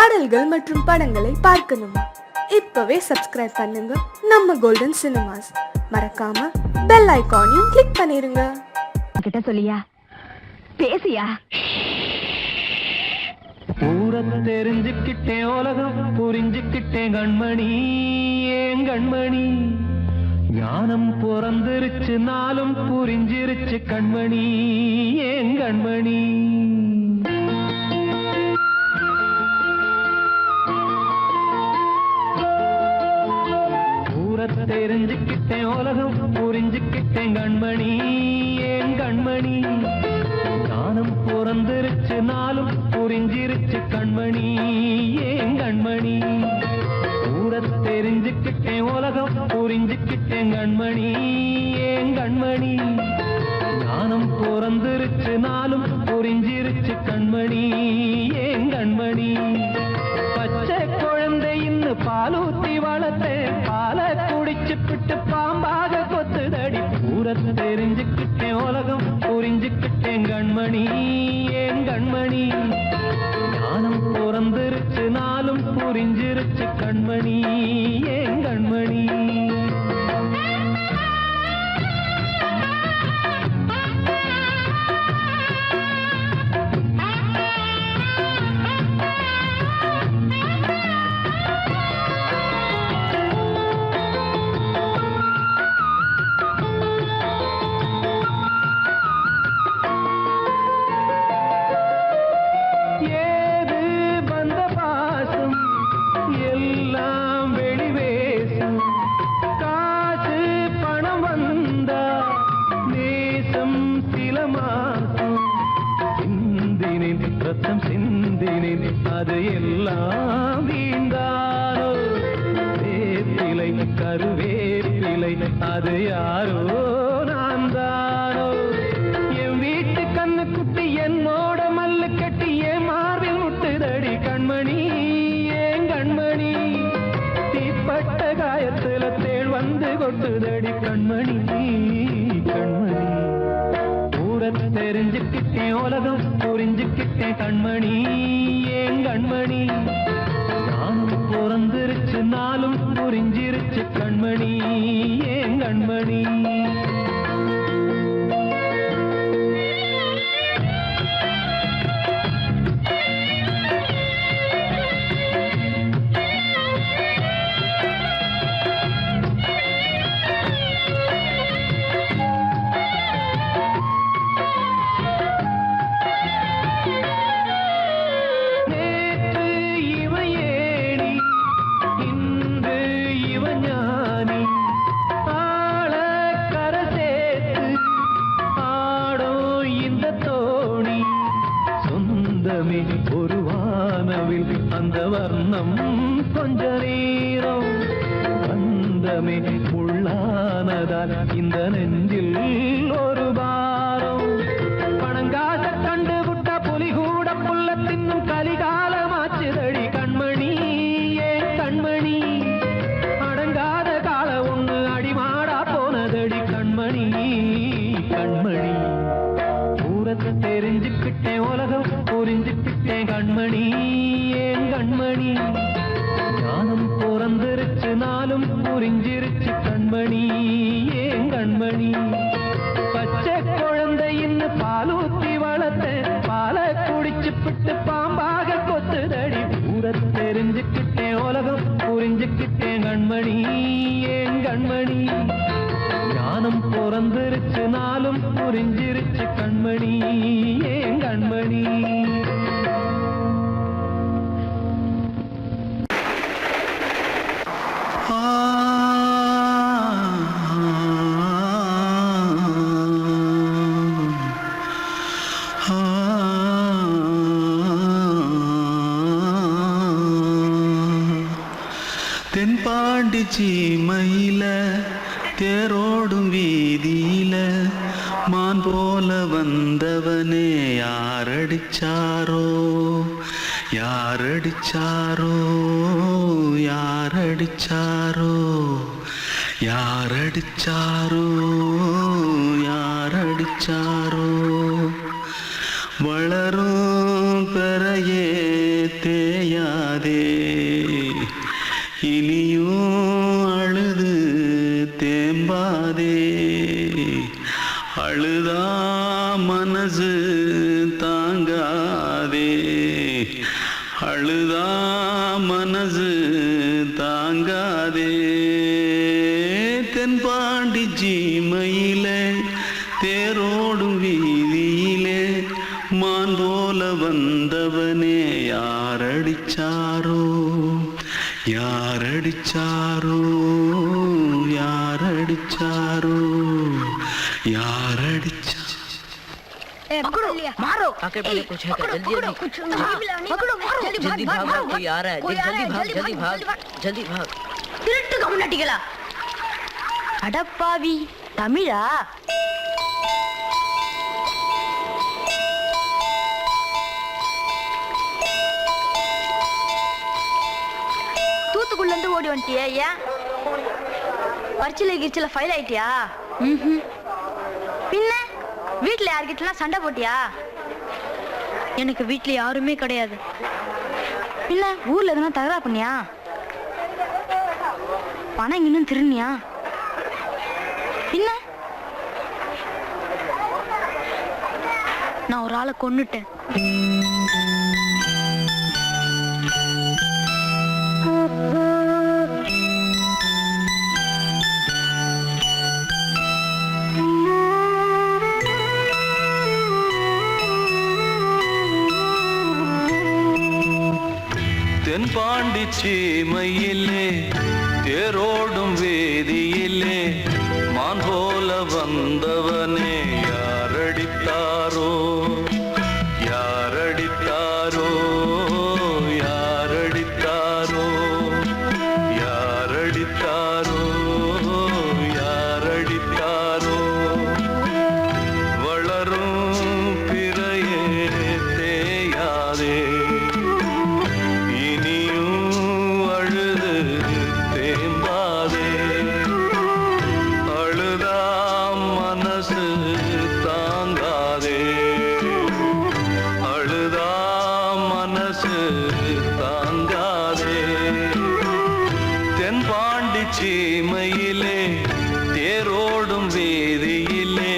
பாடல்கள் மற்றும் படங்களை பார்க்கணுமா? இப்பவே சப்ஸ்கிரைப் பண்ணுங்க நம்ம கோல்டன் சினிமாஸ். மறக்காம பெல் ஐகானையும் கிளிக் பண்ணிருங்க. கிட்ட சொல்லியா பேசியா? ஊரத்தை தெரிஞ்சுக்கிட்டேன், உலகம் புரிஞ்சுக்கிட்டேன் கண்மணி, ஏன் கண்மணி. ஞானம் பிறந்திருச்சு, நாளும் புரிஞ்சிருச்சு கண்மணி, ஏன் கண்மணி. ஊரத்தை தெரிஞ்சுக்கிட்டேன், உலகம் புரிஞ்சுக்கிட்டேன் கண்மணி, ஏன் கண்மணி. ஞானம் பிறந்திருச்சு, நாளும் புரிஞ்சிருச்சு கண்மணி, ஏன் கண்மணி. ஊரத்தை தெரிஞ்சுக்கிட்டேன், உலகம் புரிஞ்சுக்கிட்டேன் கண்மணி, ஏன் கண்மணி. ஞானம் பிறந்திருச்சு, நாளும் புரிஞ்சிருச்சு கண்மணி, ஏன் கண்மணி. பச்சை குழந்தை இன்னும் பாலூத்தி வளர்த்தேன், பாலை குடிச்சு பிட்டு பாம்பாக கொத்துதடி. ஊரத்தை தெரிஞ்சுக்கிட்டேன், உலகம் புரிஞ்சுக்கிட்டேன் கண்மணி, ஏன் கண்மணி. ஞானம் பிறந்திருச்சு, நாளும் புரிஞ்சிருச்சு கண்மணி, ஏன் கண்மணி. ரத்தம் சிந்தினேன், அது எல்லாம் வீண்டாரோ. வேப்பிலை கருவேப்பிலை, அது யாரோ நான் தானோ. என் வீட்டு கண்ணு குட்டி என்னோட மல்லு கட்டி என் மார்பில் முட்டுதடி கண்மணி, ஏன் கண்மணி. தீப்பட்ட காயத்துல தேள் வந்து கொட்டுதடி கண்மணி, கண்மணி. ஊரத்தை தெரிஞ்சுக்கிட்டேன், உலகம் புரிஞ்சுக்கிட்டேன் கண்மணி, ஏன் கண்மணி. ஞானம் பிறந்திருச்சு, நாளும் புரிஞ்சிருச்சு கண்மணி, ஏன் கண்மணி. ஒரு வானவில் அந்த வர்ணம் கொஞ்ச நேரம் வந்தமே உள்ளானதால் இந்த நெஞ்சில் ஒரு பாரம். பணங்காச கண்டு விட்ட புலி கூட புல்ல தின்னும் கலிகாலமாச்சுதடி கண்மணி, ஏன் கண்மணி. அடங்காத கால ஒண்ணு அடிமாடா போனதடி கண்மணி, கண்மணி. ஊரத்தை தெரிஞ்சுக்கிட்டேன், உலகம் புரிஞ்சுக்கிட்டேன் கண்மணி, ஏன் கண்மணி. ஞானம் பிறந்திருச்சு, நாளும் புரிஞ்சிருச்சு கண்மணி, ஏன் கண்மணி. பச்சை குழந்தை இன்னும் பாலூத்தி வளர்த்தேன், பாலை குடிச்சு பிட்டு பாம்பாக கொத்துதடி. ஊரத்தை தெரிஞ்சுக்கிட்டேன், உலகம் புரிஞ்சுக்கிட்டேன் கண்மணி, ஏன் கண்மணி. ஞானம் பிறந்திருச்சு, நாளும் புரிஞ்சிருச்சு கண்மணி, ஏன் கண்மணி. தென்பாண்டி சீமையில தேரோடும் வீதியில மான் போல வந்தவனே யாரடிச்சாரோ, யாரடிச்சாரோ, யாரடிச்சாரோ, யாரடிச்சாரோ, யாரடிச்சாரோ. வளரும் பெறையே தேயா தேயாதே இனியும் அழுது தேம்பாதே அழுதா மனசு தாங்காதே அழுதா மனசு தாங்காதே தென்பாண்டி ஜீமையிலே தேரோடும் வீதியிலே மான் போல வந்தவனே யாரடிச்சாரோ யாரடிச்சாரோ யாரடிச்சாரோ யாரடிச்சா मारो आके पहले कुछ है क्या? जल्दी जल्दी पकड़ो मारो जल्दी भाग भाग कोई आ रहा है जल्दी भाग जल्दी भाग திருட்டு கம்யூனிட்டிகளா அடப்பாவி தமிழா தூத்துக்குள்ள இருந்து ஓடி வந்துட்டியா ஏன் பரிச்சில கிரிச்சில ஃபைல் ஆயிட்டியா பின்ன வீட்டுல யார்கிட்டலாம் சண்டை போட்டியா எனக்கு வீட்டுல யாருமே கிடையாது பின்ன ஊர்ல எதுனா தகராறு பண்ணியா பணம் இன்னும் திருநியா பின்ன நான் ஒரு ஆளை கொன்னுட்டேன் தென்பாண்டி சீமையிலே தேரோடும் வேதியிலே மான் போல வந்தவனே யாரடித்தாரோ யாரடித்தாரோ யாரடித்தாரோ யாரடித்தாரோ யாரடித்தாரோ வளரும் பிறையே தேயாதே தென்பாண்டி சீமையிலே தேரோடும் வேதியிலே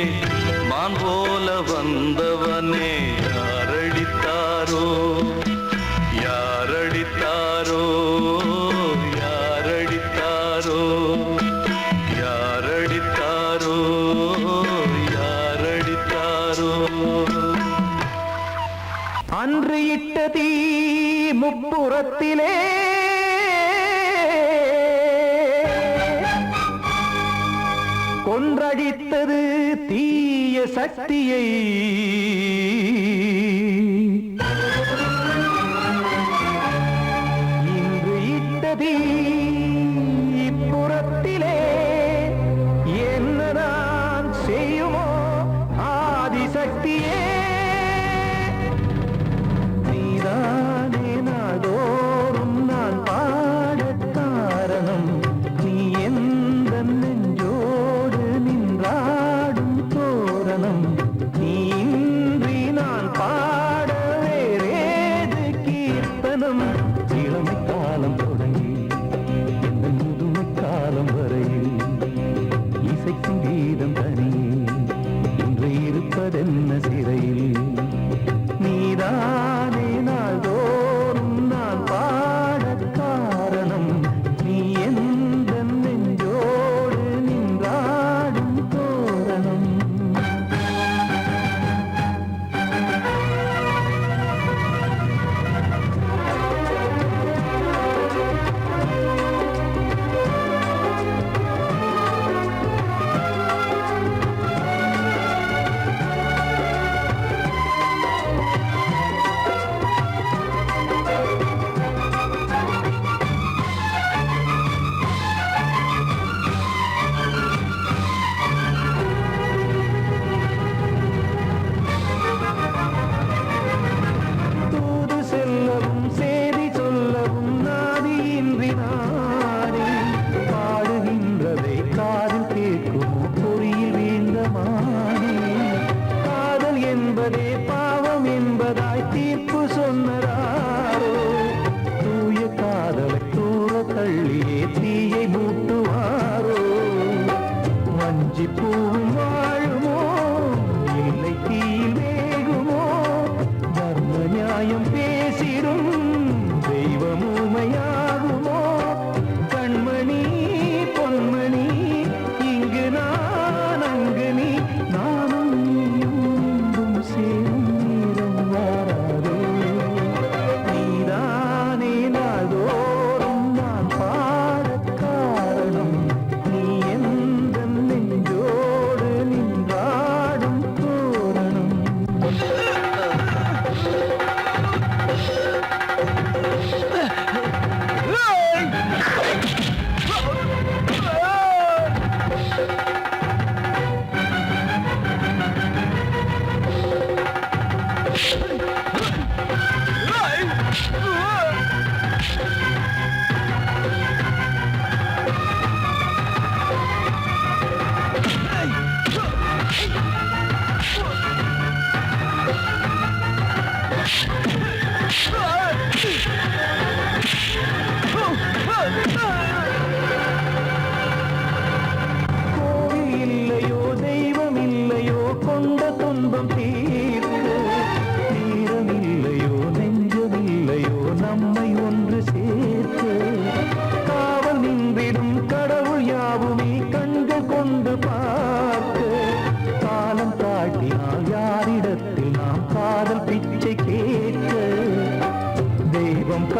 மான் போல வந்தவனே யாரடித்தாரோ யாரடித்தாரோ யாரடித்தாரோ யாரடித்தாரோ யாரடித்தாரோ அன்று இட்ட தீ முப்புறத்திலே கொன்றடித்தது தீய சக்தியை இன்று இட்டது இப்புறத்திலே என்னதான் செய்யுமோ ஆதிசக்தியே நீதானே நாடோறும் நான் பாடக் காரணம் நீ எந்த நெஞ்சோடு நின்றாடும் தோரணம் நீ இன்றி நான் பாட வேறேது கீர்த்தனம் இளமை காலம் தொடங்கி இந்த முதுமை காலம் வரையில் இசைக்கும் கீதம் தனியே இன்று இருப்பதென்ன சிறையில் நீதானே நாள்தோறும் நான் பாடக் காரணம் நீ எந்த நெஞ்சோடு நின்றாடும் தோரணம்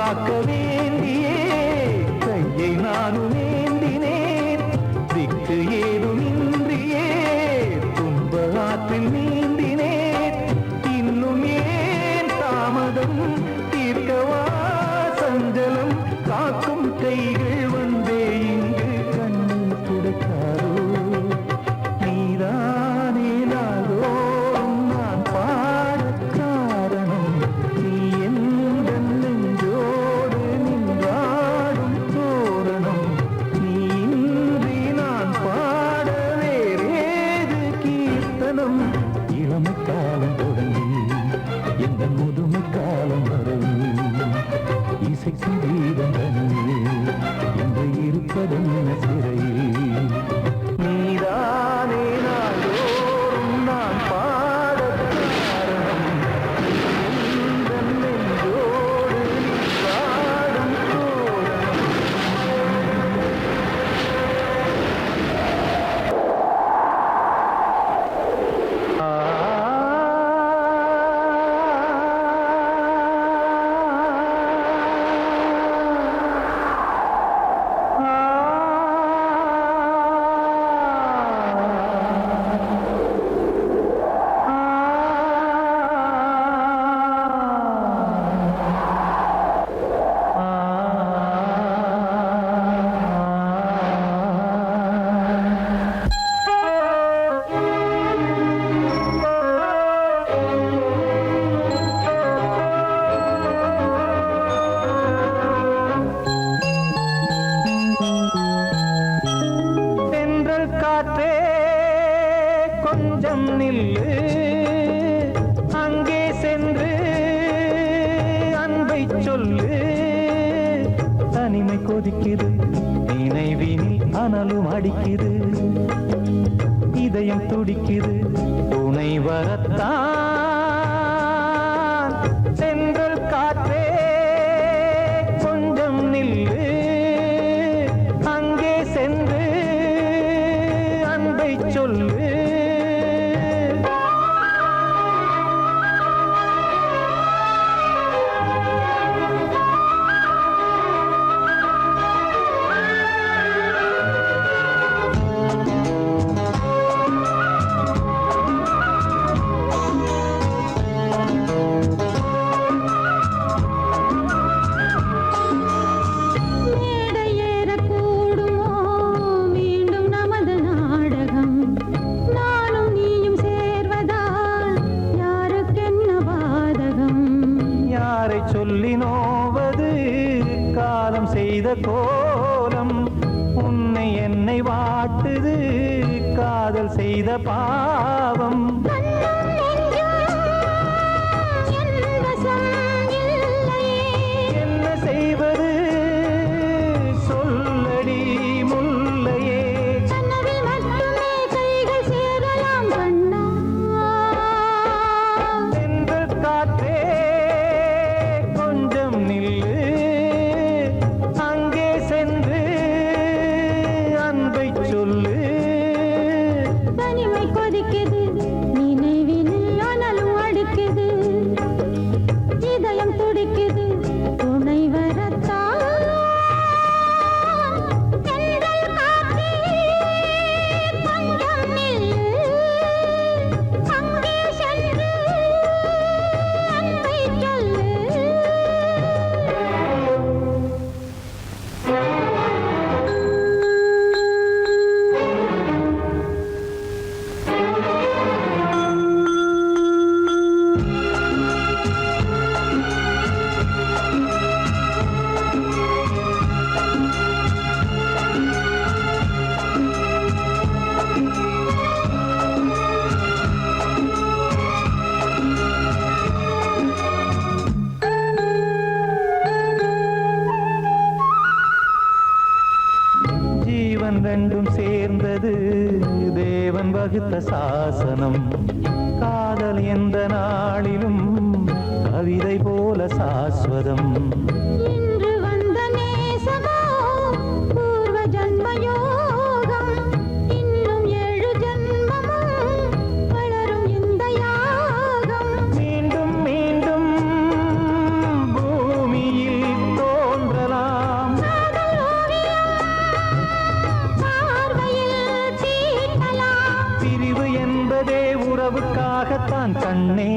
காக்க வேண்டியே கையை நானும் ஏந்தினேன் திக்கு ஏதுமின்றியே துன்ப ஆற்றில் நீந்தினேன் இன்னும் ஏன் தாமதம் தீர்க்கவா சஞ்சலம் காக்கும் கைகள் வந்தே இங்கு கண்ணீர் துடைக்காரோ நீதானே நாளோறும் நான் பாடக் காரணம் நீ எந்த நெஞ்சோடு நின்றாடும் தோரணம் நீ இன்றி நான் பாட வேறேது கீர்த்தனம் இளமை காலம் தொடங்கி எந்த முதுமை காலம் வரையில் இசை சங்கீதம் தனியே என்று இருப்பதென்ன சிறையில் நீதானே நாளோறும் நான் பாடக் காரணம் எந்த நெஞ்சோடு நின்றாடும் தோரணம் தென்றல் காற்றே கொஞ்சம் நில்லு அங்கே சென்று அன்பை சொல்லு தனிமை கொதிக்குது நினைவினில் அனலும் அடிக்குது இதயம் துடிக்குது துணை வரத்தான் தென்றல் காற்றே கொஞ்சம் நில்லு அங்கே சென்று அன்பை சொல்லு மேடையேறக்கூடுமோ மீண்டும் நமது நாடகம் நானும் நீயும் சேர்வதால் யாருக்கென்ன பாதகம் யாரை சொல்லி நோவது காலம் செய்த கோலம் உன்னை என்னை வாட்டுது காதல் செய்த பாவம் கண்ணும் நெஞ்சும் என் வசம் இல்லையே என்ன செய்வது சொல்லடி முல்லையே கனவில் மட்டுமே கைகள் சேரலாம் கண்ணா தென்றல் காற்றே கொஞ்சம் நில்லு அங்கே சென்று அன்பை சொல்லு தனிமை கொதிக்குது நினைவினில் அனலும் அடிக்குது இதயம் துடிக்குது துணை வரத்தான் தென்றல் காற்றே கொஞ்சம் நில்லு அங்கே சென்று அன்பை சொல்லு ஜீவன் ரெண்டும் சேர்ந்தது தேவன் வகுத்த சாசனம் காதல் எந்த நாளிலும் கவிதை போல சாஸ்வதம் இன்று வந்த நேசமோ பூர்வ ஜன்ம யோகம் இன்னும் 7 ஜன்மமும் வளரும் இந்த யாகம் மீண்டும் மீண்டும் பூமியில் கண்ணே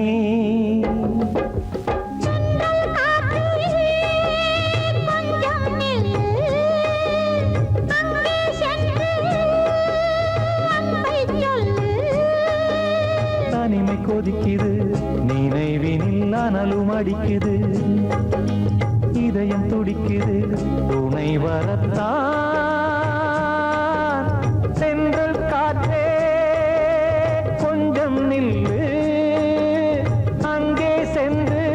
தனிமை கொதிக்குது நினைவினில் அனலும் அடிக்குது இதயம் துடிக்குது துணை வரத்தான் சென்றல் காற்றே கொஞ்சம் நில்லு அங்கே சென்று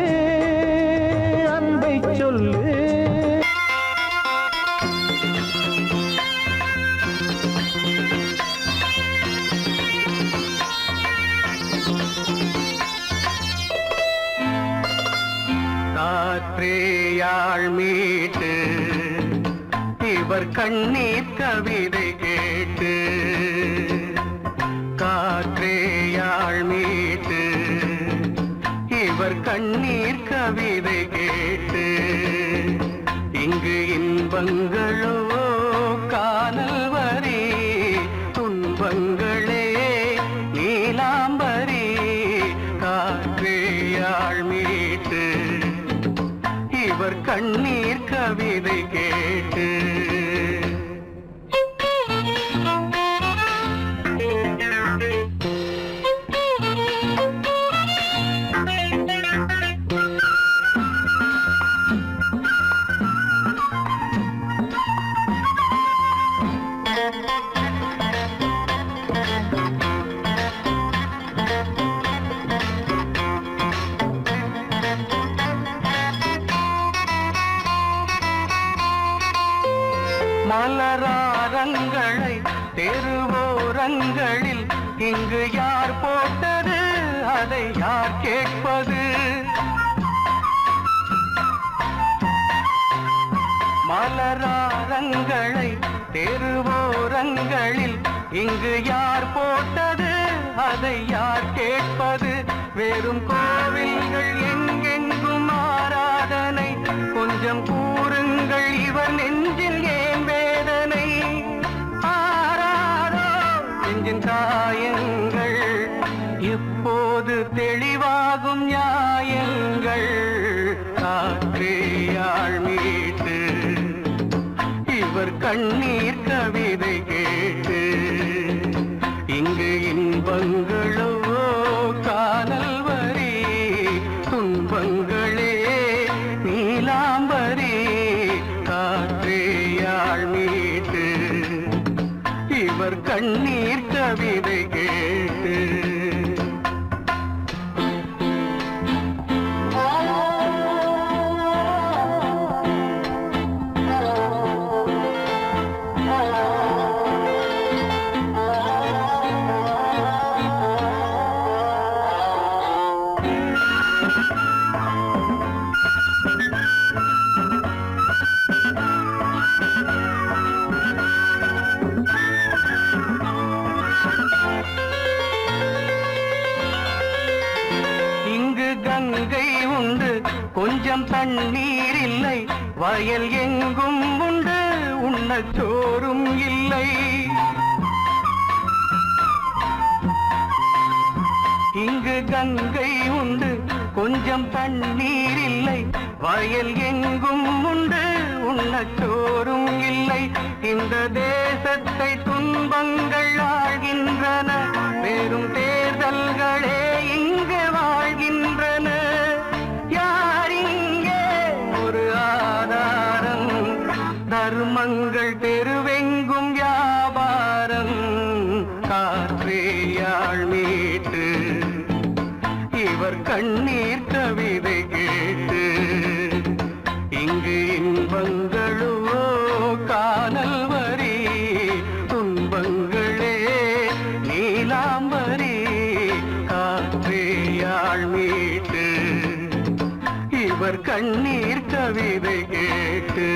அன்பை சொல்லு காற்றேயாழ் மீட்டு இவர் கண்ணீர் கவிதை கேட்டு காற்றேயாழ் மீட்டு இவர் கண்ணீர் கவிதை கேட்டு இங்கு இன்பங்களோ காணல் வரி துன்பங்களே நீலாம்பரி காற்றேயாழ் மீட்டு இவர் கண்ணீர் கவிதை கேட்டு மலராரங்களை தெருவோரங்களில் இங்கு யார் போட்டது அதை யார் கேட்பது மலராரங்களை தெருவோரங்களில் இங்கு யார் போட்டது அதை யார் கேட்பது வெறும் கோவில்கள் எங்கெங்கும் ஆராதனை கொஞ்சம் கூறுங்கள் இவர் நெஞ்சில் ஏன் வேதனை ஆராரோ நெஞ்சின் காயங்கள் இப்போது தெளிவாகும் நியாயங்கள் காற்றேயாழ் மீட்டு இவர் கண்ணீர் கவிதை கேட்டு இங்கு இன்பங்களோ காணல் வரி துன்பங்களே நீலாம்பரி காற்றேயாழ் மீட்டு இவர் கண்ணீர் கவிதை கேட்டு கங்கை உண்டு கொஞ்சம் தண்ணீர் இல்லை வயல் எங்கும் உண்டு உண்ணச் சோறும் இல்லை இங்கு கங்கை உண்டு கொஞ்சம் தண்ணீர் இல்லை வயல் எங்கும் உண்டு உண்ணச் சோறும் இல்லை இந்த தேசத்தை துன்பங்கள் ஆழ்கின்றன வெறும் தேர்தல்களே இங்கு வாழ்கின்றன யார் இங்கே ஒரு ஆதாரம் தர்மங்கள் தெருவெங்கும் வியாபாரம் காற்றேயாழ் மீட்டு இவர் கண்ணீர் கவிதை கேட்டு இங்கு இன்பங்களோ காணல் வரி துன்பங்களே நீலாம்பரி காற்றேயாழ் மீட்டு இவர் கண்ணீர் கவிதை கேட்டு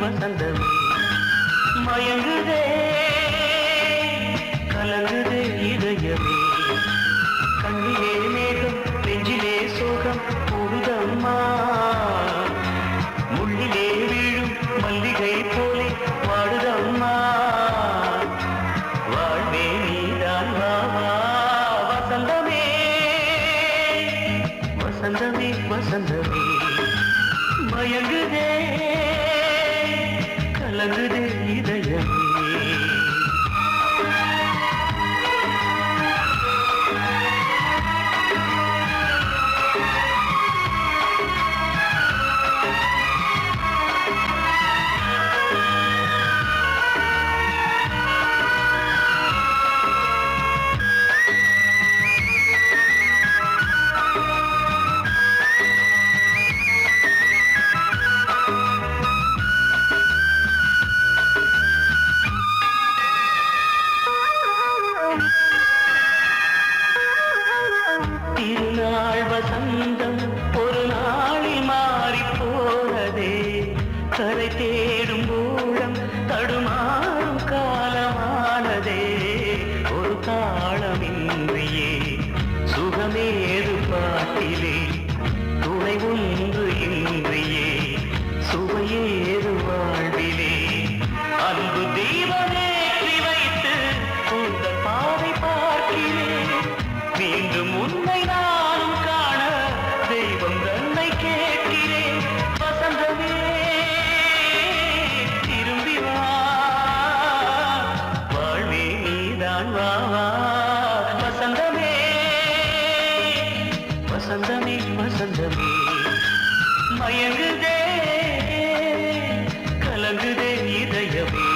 வசந்தமே மயங்குதே கலங்குதே இதயமே கண்ணிலே மேகம் நெஞ்சிலே சோகம் கூடுதம்மா முள்ளிலே வீழும் மல்லிகை போலே வாடுதம்மா வாழ்வே நீதான் வாவா வசந்தமே வசந்தமே வசந்தமே மயங்குதே கலங்குதே இதயமே திருநாள் வசந்தம் ஒரு நாளில் மாறி போனதே கரை தேடும் ஊழம் தடுமாறும் காலமானதே ஒரு தாளமின்றியே சுகமேது பாட்டிலே துணை ஒன்று இன்றியே சுவையேது வாழ்விலே அன்பு தெய்வமேற்றி வைத்து உங்கள் பாதை பார்க்கிறேன் மீண்டும் உன்னை நானும் காண தெய்வம் தன்னை கேட்கிறேன் வசந்தமே திரும்பி வா வாழ்வே நீதான் வா வா வசந்தமே வசந்தமே வசந்தமே மயங்குதே கலங்குதே இதயமே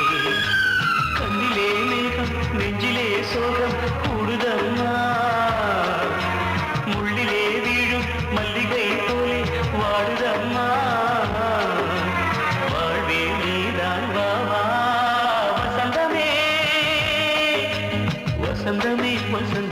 கண்ணிலே மேகம் நெஞ்சிலே சோகம் கூடுதம்மா முள்ளிலே வீழும் மல்லிகை போலே வாடுதம்மா வாழ்வே நீதான் வா வா வசந்தமே வசந்தமே வசந்தமே